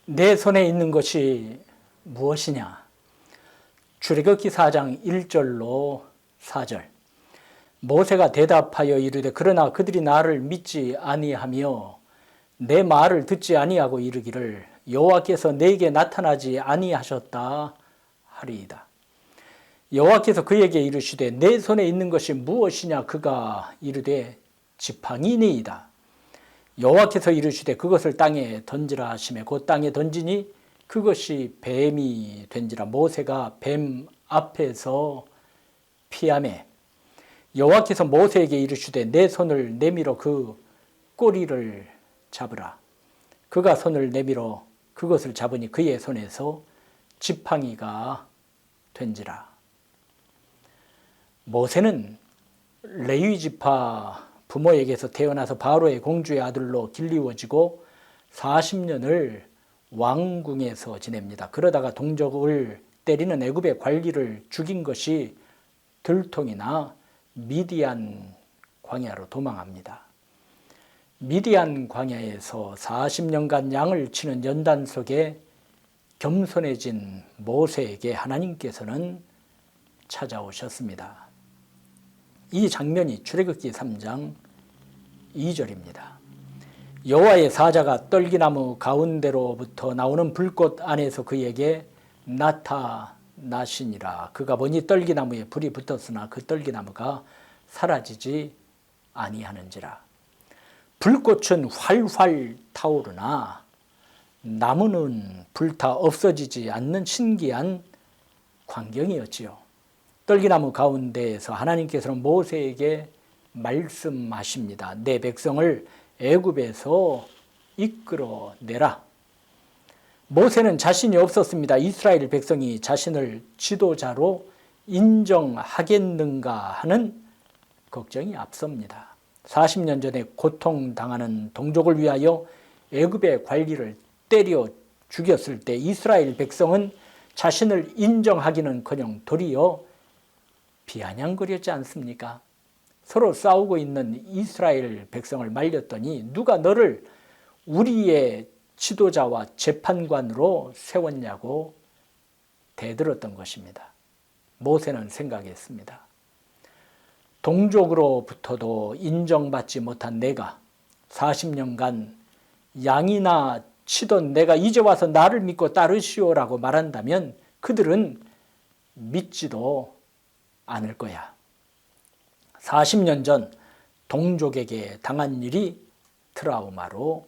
내 손에 있는 것이 무엇이냐? 출애굽기 4장 1절로 4절. 모세가 대답하여 이르되 그러나 그들이 나를 믿지 아니하며 내 말을 듣지 아니하고 이르기를 여호와께서 내게 나타나지 아니하셨다 하리이다. 여호와께서 그에게 이르시되 내 손에 있는 것이 무엇이냐? 그가 이르되 지팡이니이다. 여호와께서 이르시되 그것을 땅에 던지라 하시매 곧 땅에 던지니 그것이 뱀이 된지라. 모세가 뱀 앞에서 피하매 여호와께서 모세에게 이르시되 내 손을 내밀어 그 꼬리를 잡으라. 그가 손을 내밀어 그것을 잡으니 그의 손에서 지팡이가 된지라. 모세는 레위 지파 부모에게서 태어나서 바로의 공주의 아들로 길리워지고 40년을 왕궁에서 지냅니다. 그러다가 동족을 때리는 애굽의 관리를 죽인 것이 들통이나 미디안 광야로 도망합니다. 미디안 광야에서 40년간 양을 치는 연단 속에 겸손해진 모세에게 하나님께서는 찾아오셨습니다. 이 장면이 출애굽기 3장 2절입니다. 여호와의 사자가 떨기나무 가운데로부터 나오는 불꽃 안에서 그에게 나타나시니라. 그가 보니 떨기나무에 불이 붙었으나 그 떨기나무가 사라지지 아니하는지라. 불꽃은 활활 타오르나 나무는 불타 없어지지 않는 신기한 광경이었지요. 떨기나무 가운데에서 하나님께서는 모세에게 말씀하십니다. 내 백성을 애굽에서 이끌어내라. 모세는 자신이 없었습니다. 이스라엘 백성이 자신을 지도자로 인정하겠는가 하는 걱정이 앞섭니다. 40년 전에 고통당하는 동족을 위하여 애굽의 관리를 때려 죽였을 때 이스라엘 백성은 자신을 인정하기는커녕 도리어 비아냥거렸지 않습니까? 서로 싸우고 있는 이스라엘 백성을 말렸더니 누가 너를 우리의 지도자와 재판관으로 세웠냐고 대들었던 것입니다. 모세는 생각했습니다. 동족으로부터도 인정받지 못한 내가 40년간 양이나 치던 내가 이제 와서 나를 믿고 따르시오라고 말한다면 그들은 믿지도 않을 거야. 40년 전 동족에게 당한 일이 트라우마로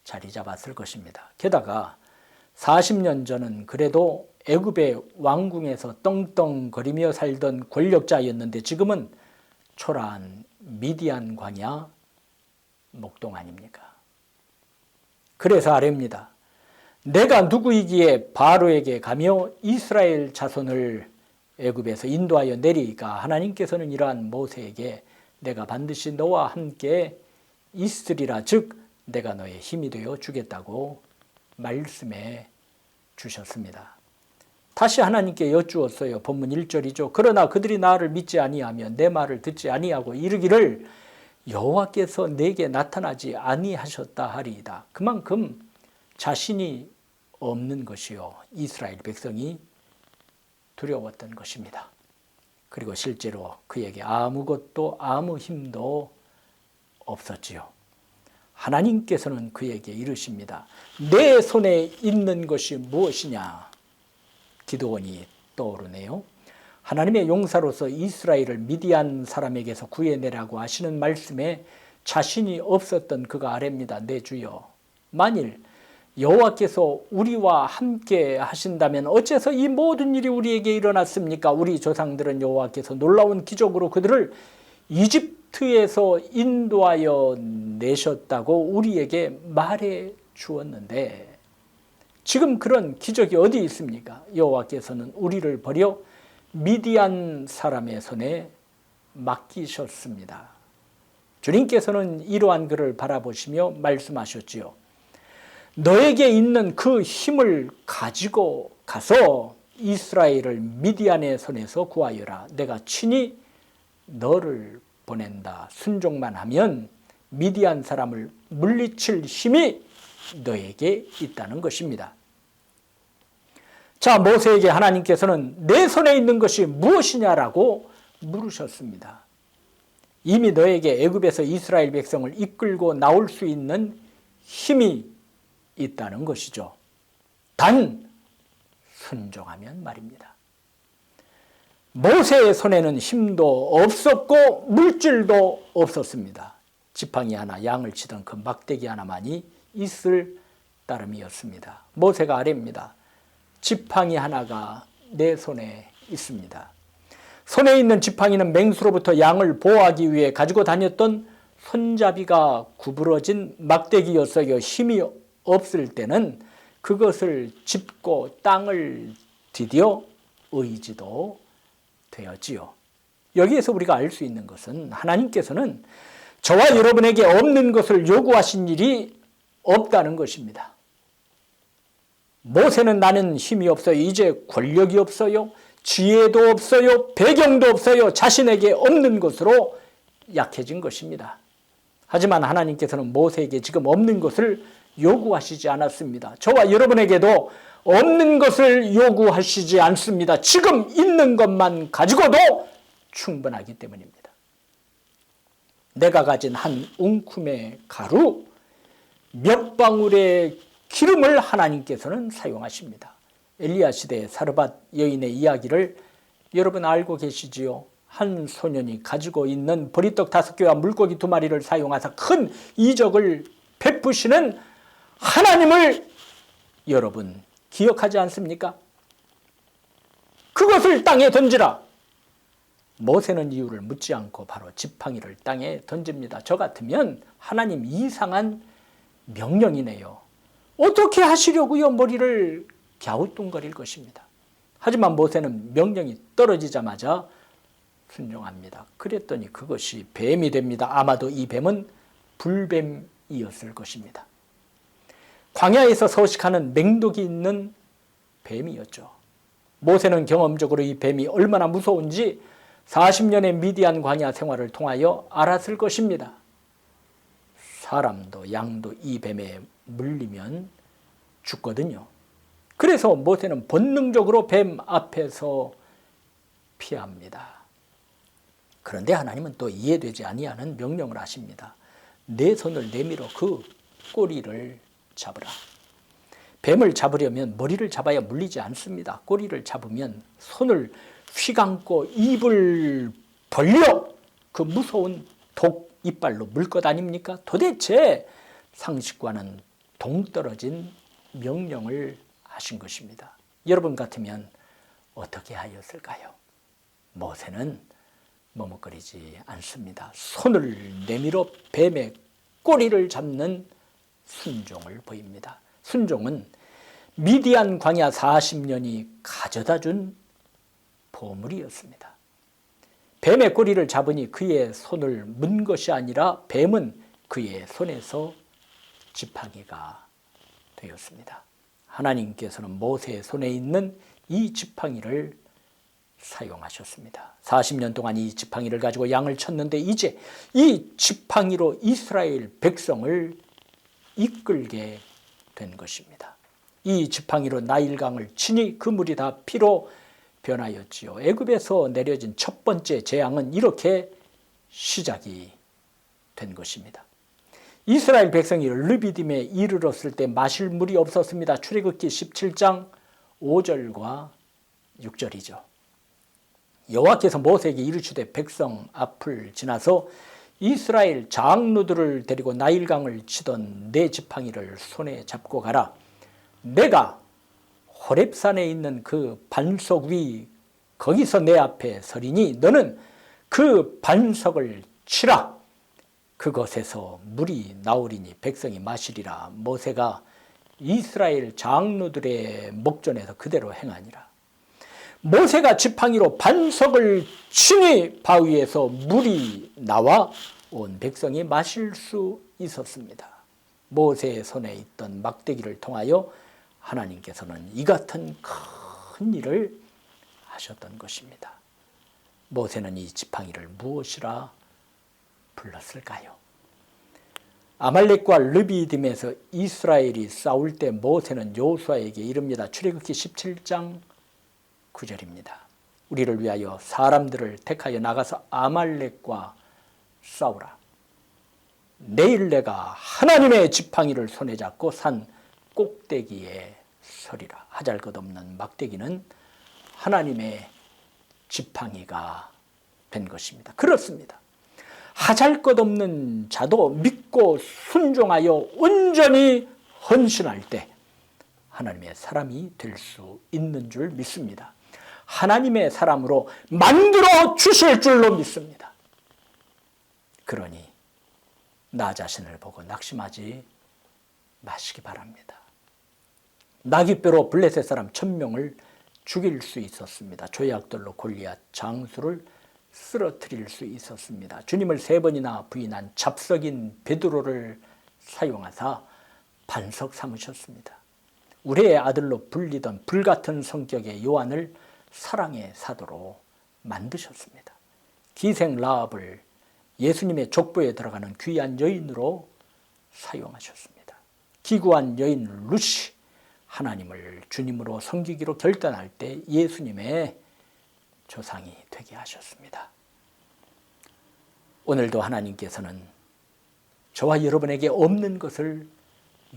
자리 잡았을 것입니다. 게다가 40년 전은 그래도 애굽의 왕궁에서 떵떵거리며 살던 권력자였는데 지금은 초라한 미디안 광야 목동 아닙니까? 그래서 아뢰입니다. 내가 누구이기에 바로에게 가며 이스라엘 자손을 애굽에서 인도하여 내리까? 하나님께서는 이러한 모세에게 내가 반드시 너와 함께 있으리라, 즉 내가 너의 힘이 되어 주겠다고 말씀해 주셨습니다. 다시 하나님께 여쭈었어요. 본문 1절이죠. 그러나 그들이 나를 믿지 아니하며 내 말을 듣지 아니하고 이르기를 여호와께서 내게 나타나지 아니하셨다 하리이다. 그만큼 자신이 없는 것이요, 이스라엘 백성이 두려웠던 것입니다. 그리고 실제로 그에게 아무것도 아무 힘도 없었지요. 하나님께서는 그에게 이르십니다. 내 손에 있는 것이 무엇이냐? 기드온이 떠오르네요. 하나님의 용사로서 이스라엘을 미디안 사람에게서 구해내라고 하시는 말씀에 자신이 없었던 그가 아뢰입니다. 내 주여, 만일 여호와께서 우리와 함께 하신다면 어째서 이 모든 일이 우리에게 일어났습니까? 우리 조상들은 여호와께서 놀라운 기적으로 그들을 이집트에서 인도하여 내셨다고 우리에게 말해 주었는데 지금 그런 기적이 어디 있습니까? 여호와께서는 우리를 버려 미디안 사람의 손에 맡기셨습니다. 주님께서는 이러한 그를 바라보시며 말씀하셨지요. 너에게 있는 그 힘을 가지고 가서 이스라엘을 미디안의 손에서 구하여라. 내가 친히 너를 보낸다. 순종만 하면 미디안 사람을 물리칠 힘이 너에게 있다는 것입니다. 자, 모세에게 하나님께서는 내 손에 있는 것이 무엇이냐라고 물으셨습니다. 이미 너에게 애굽에서 이스라엘 백성을 이끌고 나올 수 있는 힘이 있다는 것이죠. 단 순종하면 말입니다. 모세의 손에는 힘도 없었고 물질도 없었습니다. 지팡이 하나, 양을 치던 그 막대기 하나만이 있을 따름이었습니다. 모세가 아뢰입니다. 지팡이 하나가 내 손에 있습니다. 손에 있는 지팡이는 맹수로부터 양을 보호하기 위해 가지고 다녔던 손잡이가 구부러진 막대기였어요. 힘이 없을 때는 그것을 짚고 땅을 디뎌 의지도 되었지요. 여기에서 우리가 알 수 있는 것은 하나님께서는 저와 여러분에게 없는 것을 요구하신 일이 없다는 것입니다. 모세는 나는 힘이 없어요. 이제 권력이 없어요. 지혜도 없어요. 배경도 없어요. 자신에게 없는 것으로 약해진 것입니다. 하지만 하나님께서는 모세에게 지금 없는 것을 요구하시지 않았습니다. 저와 여러분에게도 없는 것을 요구하시지 않습니다. 지금 있는 것만 가지고도 충분하기 때문입니다. 내가 가진 한 웅큼의 가루, 몇 방울의 기름을 하나님께서는 사용하십니다. 엘리야 시대의 사르밧 여인의 이야기를 여러분 알고 계시지요? 한 소년이 가지고 있는 보리떡 5개와 물고기 2마리를 사용하사 큰 이적을 베푸시는 하나님을 여러분 기억하지 않습니까? 그것을 땅에 던지라. 모세는 이유를 묻지 않고 바로 지팡이를 땅에 던집니다. 저 같으면 하나님 이상한 명령이네요. 어떻게 하시려고요? 머리를 갸우뚱거릴 것입니다. 하지만 모세는 명령이 떨어지자마자 순종합니다. 그랬더니 그것이 뱀이 됩니다. 아마도 이 뱀은 불뱀이었을 것입니다. 광야에서 서식하는 맹독이 있는 뱀이었죠. 모세는 경험적으로 이 뱀이 얼마나 무서운지 40년의 미디안 광야 생활을 통하여 알았을 것입니다. 사람도 양도 이 뱀에 물리면 죽거든요. 그래서 모세는 본능적으로 뱀 앞에서 피합니다. 그런데 하나님은 또 이해되지 아니하는 명령을 하십니다. 내 손을 내밀어 그 꼬리를 잡으라. 뱀을 잡으려면 머리를 잡아야 물리지 않습니다. 꼬리를 잡으면 손을 휘감고 입을 벌려 그 무서운 독 이빨로 물 것 아닙니까? 도대체 상식과는 동떨어진 명령을 하신 것입니다. 여러분 같으면 어떻게 하였을까요? 모세는 머뭇거리지 않습니다. 손을 내밀어 뱀의 꼬리를 잡는 순종을 보입니다. 순종은 미디안 광야 40년이 가져다준 보물이었습니다. 뱀의 꼬리를 잡으니 그의 손을 문 것이 아니라 뱀은 그의 손에서 지팡이가 되었습니다. 하나님께서는 모세의 손에 있는 이 지팡이를 사용하셨습니다. 40년 동안 이 지팡이를 가지고 양을 쳤는데 이제 이 지팡이로 이스라엘 백성을 이끌게 된 것입니다. 이 지팡이로 나일강을 치니 그 물이 다 피로 변하였지요. 애굽에서 내려진 첫 번째 재앙은 이렇게 시작이 된 것입니다. 이스라엘 백성이 르비딤에 이르렀을 때 마실 물이 없었습니다. 출애굽기 17장 5절과 6절이죠. 여호와께서 모세에게 이르시되 백성 앞을 지나서 이스라엘 장로들을 데리고 나일강을 치던 내 지팡이를 손에 잡고 가라. 내가 호렙산에 있는 그 반석 위 거기서 내 앞에 서리니 너는 그 반석을 치라. 그것에서 물이 나오리니 백성이 마시리라. 모세가 이스라엘 장로들의 목전에서 그대로 행하니라. 모세가 지팡이로 반석을 치니 바위에서 물이 나와 온 백성이 마실 수 있었습니다. 모세의 손에 있던 막대기를 통하여 하나님께서는 이 같은 큰 일을 하셨던 것입니다. 모세는 이 지팡이를 무엇이라 불렀을까요? 아말렉과 르비딤에서 이스라엘이 싸울 때 모세는 여호수아에게 이릅니다. 출애굽기 17장 9절입니다. 우리를 위하여 사람들을 택하여 나가서 아말렉과 싸우라. 내일 내가 하나님의 지팡이를 손에 잡고 산 꼭대기에 서리라. 하잘것없는 막대기는 하나님의 지팡이가 된 것입니다. 그렇습니다. 하잘것없는 자도 믿고 순종하여 온전히 헌신할 때 하나님의 사람이 될 수 있는 줄 믿습니다. 하나님의 사람으로 만들어 주실 줄로 믿습니다. 그러니 나 자신을 보고 낙심하지 마시기 바랍니다. 나귀뼈로 블레셋 사람 1000명을 죽일 수 있었습니다. 조약돌로 골리앗 장수를 쓰러뜨릴 수 있었습니다. 주님을 3번이나 부인한 잡석인 베드로를 사용하사 반석 삼으셨습니다. 우리의 아들로 불리던 불같은 성격의 요한을 사랑의 사도로 만드셨습니다. 기생 라합을 예수님의 족보에 들어가는 귀한 여인으로 사용하셨습니다. 기구한 여인 루시, 하나님을 주님으로 섬기기로 결단할 때 예수님의 조상이 되게 하셨습니다. 오늘도 하나님께서는 저와 여러분에게 없는 것을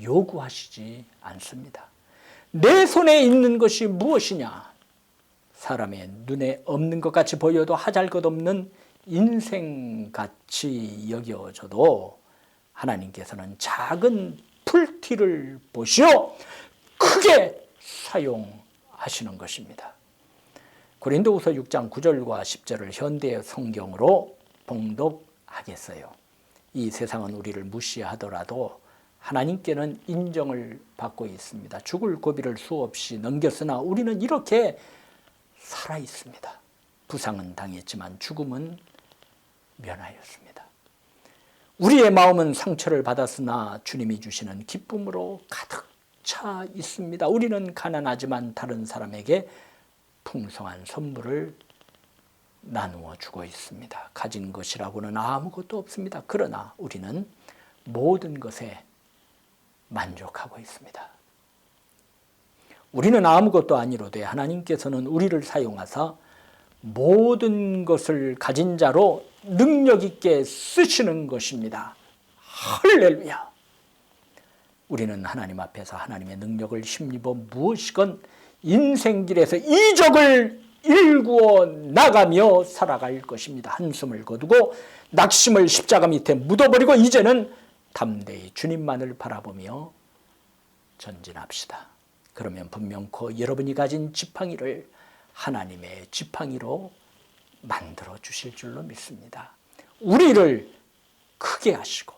요구하시지 않습니다. 내 손에 있는 것이 무엇이냐? 사람의 눈에 없는 것 같이 보여도 하잘것없는 인생같이 여겨져도 하나님께서는 작은 풀티를 보시어 크게 사용하시는 것입니다. 고린도후서 6장 9절과 10절을 현대 성경으로 봉독하겠어요. 이 세상은 우리를 무시하더라도 하나님께는 인정을 받고 있습니다. 죽을 고비를 수없이 넘겼으나 우리는 이렇게 살아 있습니다. 부상은 당했지만 죽음은 면하였습니다. 우리의 마음은 상처를 받았으나 주님이 주시는 기쁨으로 가득 차 있습니다. 우리는 가난하지만 다른 사람에게 풍성한 선물을 나누어 주고 있습니다. 가진 것이라고는 아무것도 없습니다. 그러나 우리는 모든 것에 만족하고 있습니다. 우리는 아무것도 아니로되 하나님께서는 우리를 사용하사 모든 것을 가진 자로 능력 있게 쓰시는 것입니다. 할렐루야! 우리는 하나님 앞에서 하나님의 능력을 힘입어 무엇이건 인생길에서 이적을 일구어 나가며 살아갈 것입니다. 한숨을 거두고 낙심을 십자가 밑에 묻어버리고 이제는 담대히 주님만을 바라보며 전진합시다. 그러면 분명코 여러분이 가진 지팡이를 하나님의 지팡이로 만들어 주실 줄로 믿습니다. 우리를 크게 하시고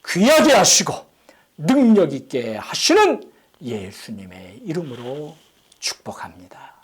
귀하게 하시고 능력 있게 하시는 예수님의 이름으로 축복합니다.